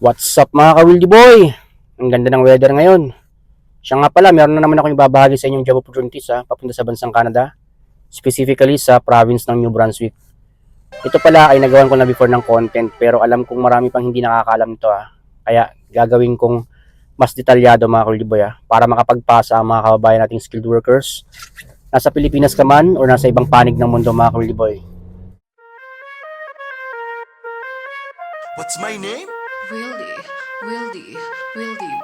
What's up mga ka-Wildy Boy? Ang ganda ng weather ngayon. Siya nga pala, meron na naman ako ibabahagi sa inyong job opportunities papunta sa bansang Canada. Specifically sa province ng New Brunswick. Ito pala ay nagawan ko na before ng content pero alam kong marami pang hindi nakakaalam nito Kaya gagawin kong mas detalyado mga ka-Wildy Boy para makapagpasa ang mga kababayan nating skilled workers. Nasa Pilipinas ka man o nasa ibang panig ng mundo mga ka-Wildy Boy. What's my name? Wildy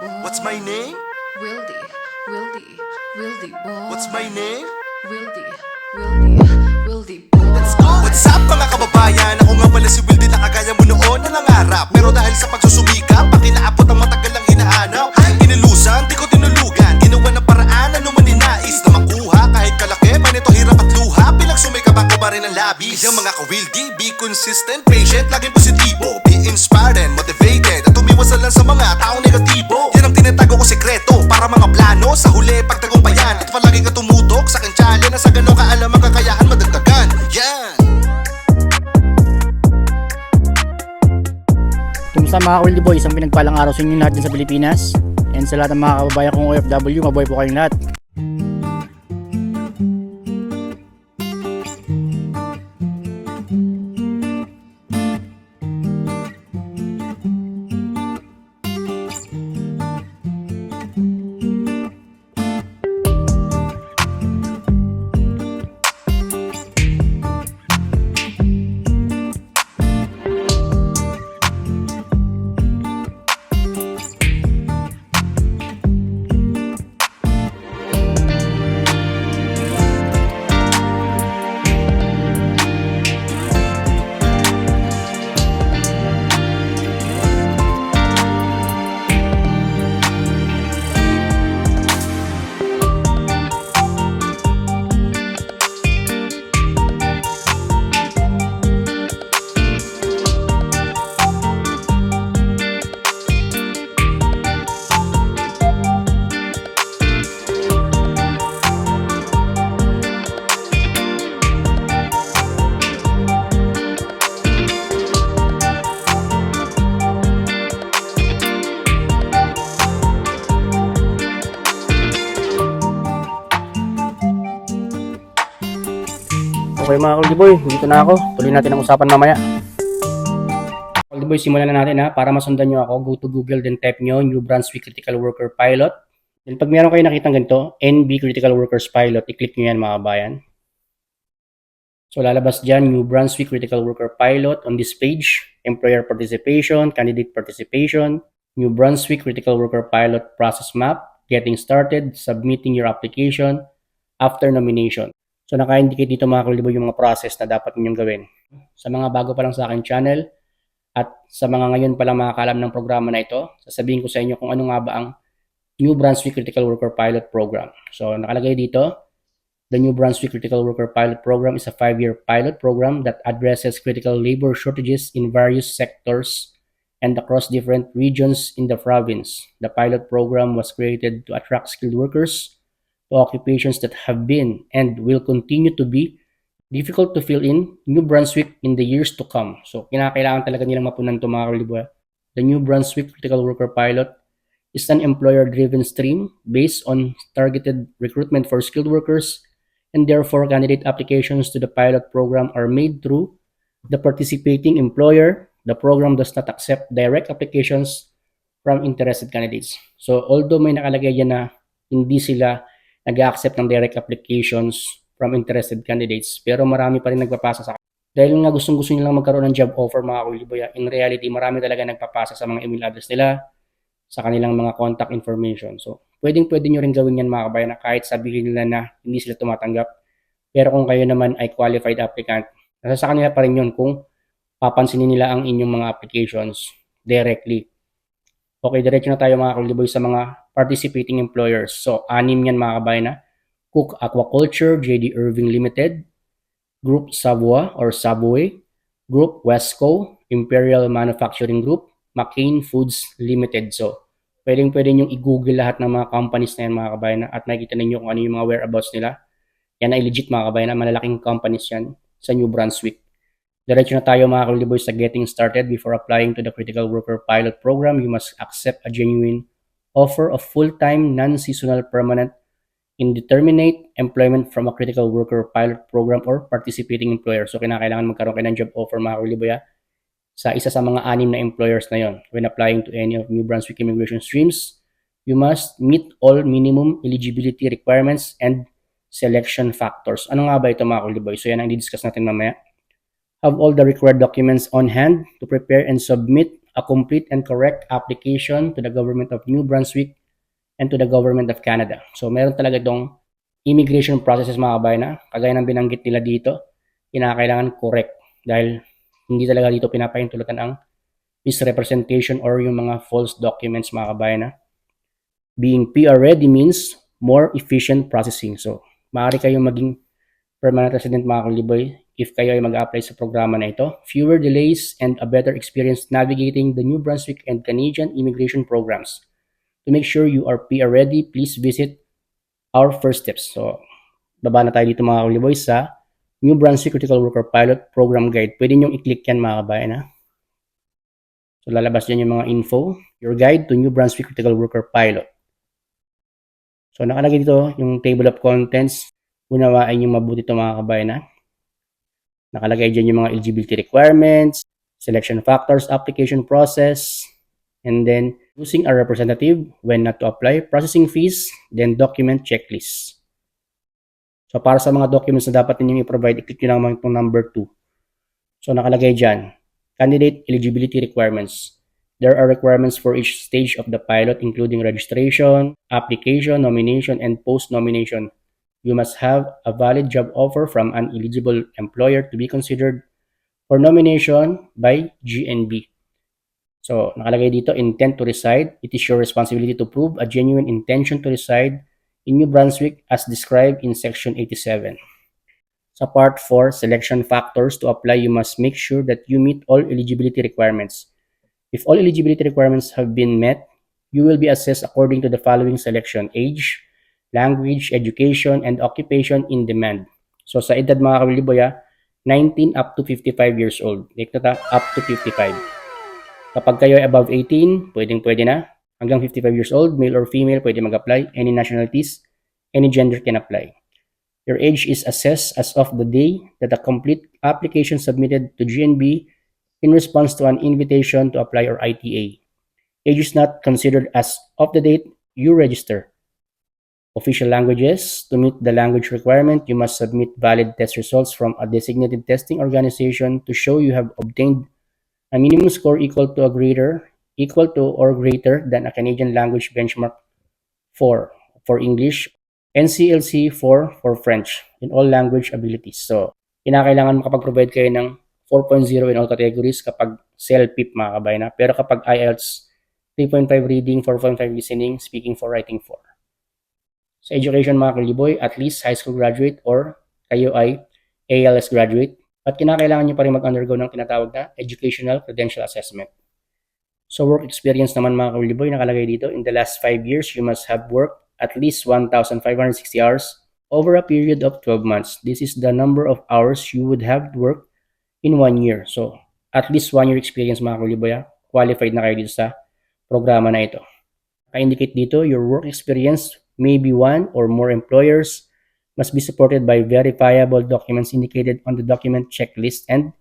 boy. What's my name? Wildy boy. What's my name? Wildy boy. Let's go! What's up mga kababayan? Ako nga pala si Wildy na kagaya mo noon na nangarap. Pero dahil sa pagsusumikap, pakinaapot ang matagal lang hinahanap. Inilusan, di ko tinulugan. Ginawa ng paraan, ano man ninais na makuha. Kahit kalaki, panito hirap at luha. Bilang sumikap ako ba rin ang labis. Yung mga ka-Wildy, be consistent, patient, laging positibo. Be inspired and motivated. At umiwas lang sa mga taong negatibo. Yan ang tinatago ko sekreto para mga plano sa huli pagtagumpayan. At palagi ka tumutok sa aking challenge na sa ganun kaalam ang kakayahan madagdagan. Yan! Kumusta mga ka-Wildy Boy? Isang pinagpalang araw sa inyo lahat dyan sa Pilipinas. And sa lahat ng mga kababayan kong OFW, mabuhay po kayong lahat. Okay mga ka-Wildy Boy, dito na ako. Tuloy natin ang usapan mamaya. ka-Wildy Boy, simulan na natin para masundan nyo ako. Go to Google, then type nyo New Brunswick Critical Worker Pilot. Then pag meron kayo nakitang ganito, NB Critical Workers Pilot, i-click nyo yan mga kabayan. So lalabas dyan, New Brunswick Critical Worker Pilot on this page. Employer participation, candidate participation, New Brunswick Critical Worker Pilot process map, getting started, submitting your application, after nomination. So naka-indicate dito mga ka-Wildy Boy yung mga process na dapat ninyong gawin. Sa mga bago pa lang sa aking channel at sa mga ngayon pa lang makakalam ng programa na ito, sasabihin ko sa inyo kung ano nga ba ang New Brunswick Critical Worker Pilot Program. So nakalagay dito, the New Brunswick Critical Worker Pilot Program is a 5-year pilot program that addresses critical labor shortages in various sectors and across different regions in the province. The pilot program was created to attract skilled workers to occupations that have been and will continue to be difficult to fill in New Brunswick in the years to come. So, kinakailangan talaga nilang mapunan ito mga ka-Wildy Boy. The New Brunswick Critical Worker Pilot is an employer-driven stream based on targeted recruitment for skilled workers, and therefore candidate applications to the pilot program are made through the participating employer. The program does not accept direct applications from interested candidates. So, although may nakalagay yan na hindi sila nag-accept ng direct applications from interested candidates, pero marami pa rin nagpapasa sa dahil nga gustong-gusto nilang magkaroon ng job offer mga ka-Wildy Boy. In reality, marami talaga nagpapasa sa mga email address nila, sa kanilang mga contact information. So, pwedeng-pwede nyo rin gawin yan mga kabayan na kahit sabihin nila na hindi sila tumatanggap, pero kung kayo naman ay qualified applicant, nasa sa kanila pa rin yun kung papansinin nila ang inyong mga applications directly. Okay, diretso na tayo mga ka-Wildy Boy sa mga participating employers. So, 6 yan mga kabayan na. Cook Aquaculture, JD Irving Limited, Group Savoie or Subway, Group Wesco, Imperial Manufacturing Group, McCain Foods Limited. So, pwedeng-pwede nyo i-google lahat ng mga companies na yan mga kabayan at makikita ninyo kung ano yung mga whereabouts nila. Yan ay legit mga kabayan, malalaking companies yan sa New Brunswick. Diretso na tayo mga Kuliboy sa getting started. Before applying to the Critical Worker Pilot Program, you must accept a genuine offer of full-time, non-seasonal, permanent, indeterminate employment from a Critical Worker Pilot Program or participating employer. So, kinakailangan magkaroon kayo ng job offer mga Kuliboy sa isa sa mga 6 na employers na yon. When applying to any of New Brunswick immigration streams, you must meet all minimum eligibility requirements and selection factors. Ano nga ba ito mga Kuliboy? So, yan ang i-discuss natin mamaya. Have all the required documents on hand to prepare and submit a complete and correct application to the government of New Brunswick and to the government of Canada. So, meron talaga itong immigration processes mga kabayan na kagaya ng binanggit nila dito, kinakailangan correct dahil hindi talaga dito pinapahintulutan ang misrepresentation or yung mga false documents mga kabayan na. Being PR ready means more efficient processing. So, maaari kayong maging permanent resident mga Kuliboy if kayo ay mag-apply sa programa na ito. Fewer delays and a better experience navigating the New Brunswick and Canadian immigration programs. To make sure you are PR ready, please visit our first steps. So, baba na tayo dito mga Kuliboy sa New Brunswick Critical Worker Pilot Program Guide. Pwede nyo i-click yan mga kabayan ha. So, lalabas dyan yung mga info. Your guide to New Brunswick Critical Worker Pilot. So, nakalagay dito yung table of contents. Unawaan nyo mabuti ito mga kabayan ha. Nakalagay dyan yung mga eligibility requirements, selection factors, application process, and then choosing a representative, when not to apply, processing fees, then document checklist. So para sa mga documents na dapat ninyong i-provide, i-click nyo lang itong number 2. So nakalagay dyan, candidate eligibility requirements. There are requirements for each stage of the pilot including registration, application, nomination, and post-nomination. You must have a valid job offer from an eligible employer to be considered for nomination by GNB. So, nakalagay dito, intent to reside. It is your responsibility to prove a genuine intention to reside in New Brunswick as described in Section 87. Sa Part 4, selection factors to apply, you must make sure that you meet all eligibility requirements. If all eligibility requirements have been met, you will be assessed according to the following selection: age, language, education, and occupation in demand. So sa edad mga Kuliboy 19 up to 55 years old. Take note up to 55. Kapag kayo ay above 18, pwede na. Hanggang 55 years old, male or female, pwede mag-apply. Any nationalities, any gender can apply. Your age is assessed as of the day that a complete application submitted to GNB in response to an invitation to apply or ITA. Age is not considered as of the date you register. Official languages. To meet the language requirement, you must submit valid test results from a designated testing organization to show you have obtained a minimum score equal to or greater than a Canadian language benchmark 4 for English, NCLC 4 for French, in all language abilities. So, kinakailangan makapag-provide kayo ng 4.0 in all categories kapag CELPIP mga kabayan na. Pero kapag IELTS, 3.5 reading, 4.5 listening, speaking 4, writing 4. Sa education mga Kuliboy, at least high school graduate or kayo ay ALS graduate. At kinakailangan nyo pa rin mag-undergo ng tinatawag na Educational Credential Assessment. So work experience naman mga Kuliboy, nakalagay dito, in the last 5 years, you must have worked at least 1,560 hours over a period of 12 months. This is the number of hours you would have worked in 1 year. So at least 1 year experience mga Kuliboy, qualified na kayo dito sa programa na ito. Naka-indicate dito, your work experience may be one or more employers, must be supported by verifiable documents indicated on the document checklist, and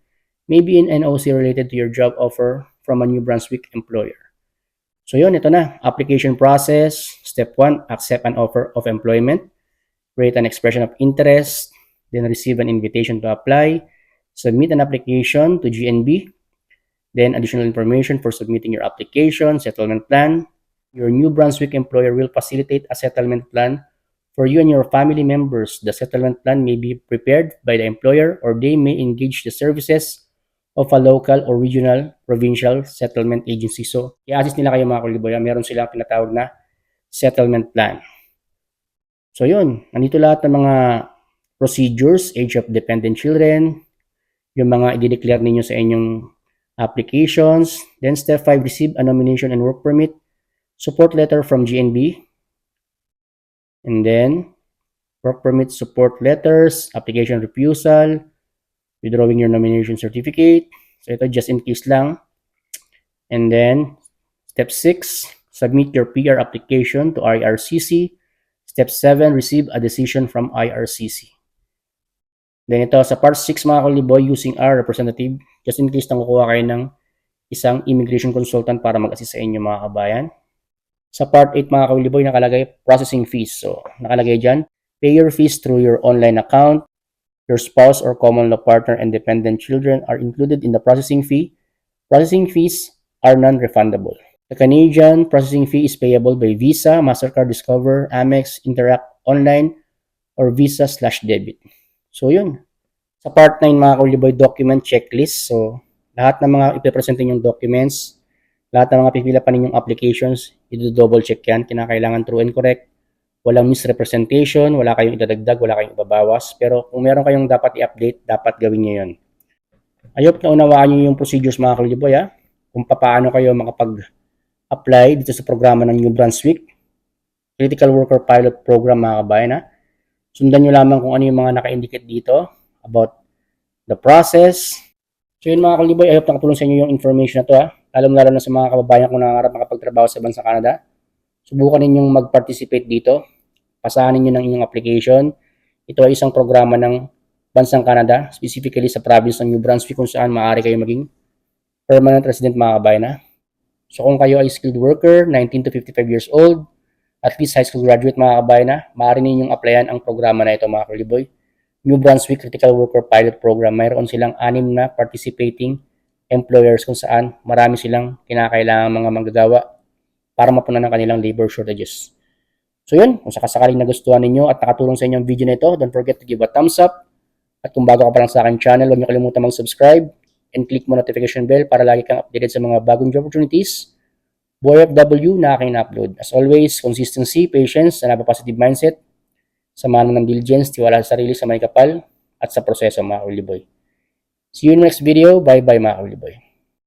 may be an NOC related to your job offer from a New Brunswick employer. So yun, ito na. Application process. Step 1, accept an offer of employment. Create an expression of interest. Then receive an invitation to apply. Submit an application to GNB. Then additional information for submitting your application, settlement plan. Your New Brunswick employer will facilitate a settlement plan for you and your family members. The settlement plan may be prepared by the employer or they may engage the services of a local or regional provincial settlement agency. So, i-assist nila kayo mga Kuliboy. Meron silang tinatawag na settlement plan. So, yun. Nandito lahat ng mga procedures, age of dependent children, yung mga i-declare ninyo sa inyong applications. Then, step 5, receive a nomination and work permit. Support letter from GNB, and then work permit support letters, application refusal, withdrawing your nomination certificate. So ito just in case lang. And then step 6, submit your PR application to IRCC. Step 7, receive a decision from IRCC. Then ito sa part 6 mga kuliboy, using our representative, just in case na kukuha kayo ng isang immigration consultant para mag-assist sa inyo mga kabayan. Sa part 8 mga kuliboy, nakalagay processing fees. So nakalagay dyan, pay your fees through your online account. Your spouse or common law partner and dependent children are included in the processing fee. Processing fees are non-refundable. The Canadian processing fee is payable by Visa, MasterCard, Discover, Amex, Interact Online, or Visa/debit. So yun. Sa part 9 mga kuliboy, document checklist. So lahat ng mga ipipresent yung documents, lahat ng mga pipila pa ninyong applications, i-double check yan. Kinakailangan true and correct. Walang misrepresentation, wala kayong idadagdag, wala kayong ibabawas. Pero kung meron kayong dapat i-update, dapat gawin nyo yun. I hope na unawaan nyo yung procedures mga kuliboy ha. Kung paano kayo makapag-apply dito sa programa ng New Brunswick Critical Worker Pilot Program mga kabayan ha. Sundan nyo lamang kung ano yung mga naka-indicate dito about the process. So yun mga kuliboy, I hope nakatulong sa inyo yung information na to ha. Lalo na sa mga kababayan kung nangangarap makapagtrabaho sa bansang Canada. Subukan ninyong mag-participate dito. Pasahan ninyo ng inyong application. Ito ay isang programa ng bansang Canada, specifically sa province ng New Brunswick kung saan maaari kayo maging permanent resident mga kabayan ha. So kung kayo ay skilled worker, 19 to 55 years old, at least high school graduate mga kabayan ha, maaari ninyong applyan ang programa na ito mga kuliboy. New Brunswick Critical Worker Pilot Program. Mayroon silang 6 na participating employers kung saan marami silang kinakailangan mga manggagawa para mapunan ang kanilang labor shortages. So yun, kung sakasakaling nagustuhan ninyo at nakatulong sa inyo ang video na ito, don't forget to give a thumbs up. At kung bago ka pa lang sa akin channel, huwag niyo kalimutan mag-subscribe and click mo notification bell para lagi kang updated sa mga bagong job opportunities, buhay FW na aking upload. As always, consistency, patience, and have a positive mindset. Samahan mo ng diligence, tiwala sa sarili sa may kapal, at sa proseso mga kuliboy. See you in the next video. Bye-bye mga kuliboy.